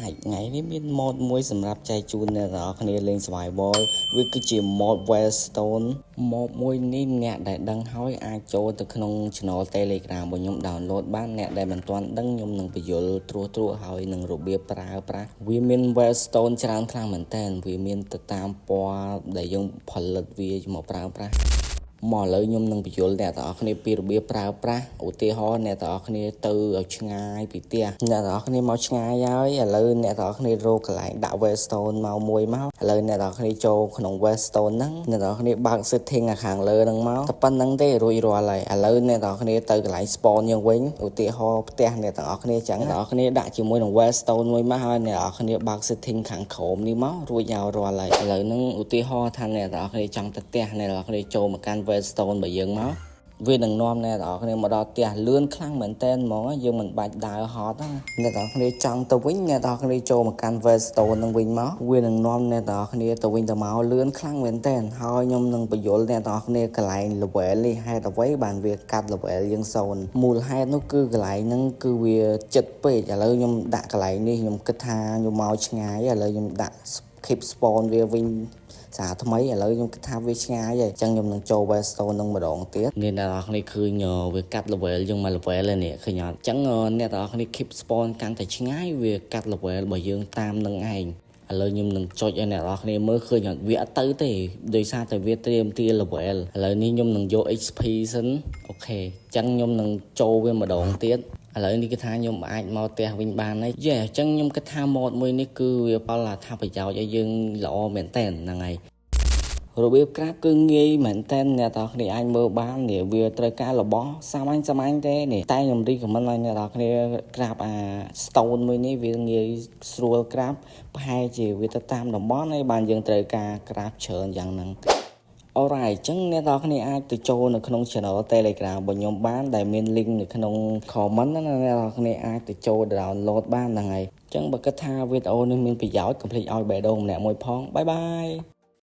ngàyនេះមាន mod មួយសម្រាប់ចែកជូនអ្នកនរគ្នាលេង survival វាគឺជា mod Wellstone mod មួយនេះអ្នកដែលដឹងហើយអាចចូលទៅក្នុង channel Telegram របស់ខ្ញុំ download បានអ្នកដែលមិនទាន់ដឹងខ្ញុំនឹងបញ្យល់ត្រួសហើយនឹងរបៀបប្រើប្រាស់វាមាន Wellstone ច្រើនខ្លាំងមែនតើវាមានទៅតាមពណ៌ដែលយើងផលិតវាមកប្រើប្រាស់មកឥឡូវខ្ញុំនឹងបញ្យល់អ្នកទាំងអស់គ្នាពីរបៀបប្រើប្រាស់ឧទាហរណ៍អ្នកទាំងអស់គ្នាទៅឲ្យឆ្ងាយពីផ្ទះអ្នកទាំងអស់គ្នាមកឆ្ងាយហើយឥឡូវអ្នកទាំងអស់គ្នារកកន្លែងដាក់ Wellstone មកមួយមកឥឡូវអ្នកទាំងអស់គ្នាចូលក្នុង Wellstone ហ្នឹងអ្នកទាំងអស់គ្នាបើក setting ខាងលើហ្នឹងមកតែប៉ុណ្្នឹងទេរួចរាល់ហើយឥឡូវអ្នកទាំងអស់គ្នាទៅកន្លែង spawn យើងវិញឧទាហរណ៍ផ្ទះអ្នកទាំងអស់គ្នាចឹងអ្នកទាំងអស់គ្នាដាក់ជាមួយនឹង Wellstone មួយមកហើយអ្នកទាំងអស់គ្នាបើក setting ខាងក្រោមនេះមករួចរាល់ហើយឥឡូវហ្នឹងឧទាហរណ៍ថាអ្នកទាំងអស់គ្នាចង់ទៅផ្ទះអ្នកទាំងអស់គ្នាចូលមកកាន់ Wellstone របស់យើងមកវានឹងនាំអ្នកទាំងអស់គ្នាមកដល់ផ្ទះលឿនខ្លាំងមែនតើហ្មងយើងមិនបាច់ដើរហត់ណាអ្នកទាំងអស់គ្នាចង់ទៅវិញអ្នកទាំងអស់គ្នាចូលមកកាន់ Wellstone នឹងវិញមកវានឹងនាំអ្នកទាំងអស់គ្នាទៅវិញទៅមកលឿនខ្លាំងមែនតើហើយខ្ញុំនឹងបញ្យល់អ្នកទាំងអស់គ្នាកន្លែង level នេះហេតុអ្វីបានវាកាត់ level យើង0មូលហេតុនោះគឺកន្លែងហ្នឹងគឺវាចិត្តពេកឥឡូវខ្ញុំដាក់កន្លែងនេះខ្ញុំគិតថាខ្ញុំមកឆ្ងាយឥឡូវខ្ញុំដាក់ keep spawn វាវិញសារថ្មីឥឡូវខ្ញុំគិតថាវាឆ្ងាយហើយអញ្ចឹងខ្ញុំនឹងចូល Wellstone នឹងម្ដងទៀតអ្នកទាំងអស់គ្នាឃើញវាកាត់ level យើងមក level ហើយនេះឃើញអត់អញ្ចឹងអ្នកទាំងអស់គ្នា keep spawn កាន់តែឆ្ងាយវាកាត់ level របស់យើងតាមនឹងឯងឥឡូវខ្ញុំនឹងចុចឲ្យអ្នកនរគ្នាមើលឃើញអត់វាអត់ទៅទេដោយសារតែវាត្រៀមទា level ឥឡូវនេះខ្ញុំនឹងយក XP សិនអូខេអញ្ចឹងខ្ញុំនឹងចូលវាម្ដងទៀតឥឡូវនេះគឺថាខ្ញុំអាចមកផ្ទះវិញបានហើយយេអញ្ចឹងខ្ញុំគិតថា mod មួយនេះគឺវាផលថាប្រយោជន៍ឲ្យយើងល្អមែនតើហ្នឹងហើយរបៀបក្រាបគឺងាយមែនតើអ្នកទាំងគ្នាអាចមើលបាននេះវាត្រូវការរបស់សាមញ្ញទេនេះតែខ្ញុំរីកមិនឲ្យអ្នកទាំងគ្នាក្រាបអា stone មួយនេះវាងាយស្រួលក្រាបប្រហែលជាវាទៅតាមតំបន់ហើយបានយើងត្រូវការក្រាបច្រើនយ៉ាងហ្នឹងAlright អញ្ចឹងអ្នកទាំងគ្នាអាចទៅចូលនៅក្នុង channel Telegram របស់ខ្ញុំបានដែលមាន link នៅក្នុង comment ណាអ្នកទាំងគ្នាអាចទៅចូល download បានហ្នឹងហើយអញ្ចឹងបើគិតថាវីដេអូនេះមានប្រយោជន៍កុំភ្លេចឲ្យបេះដូងម្នាក់មួយផងបាយបាយ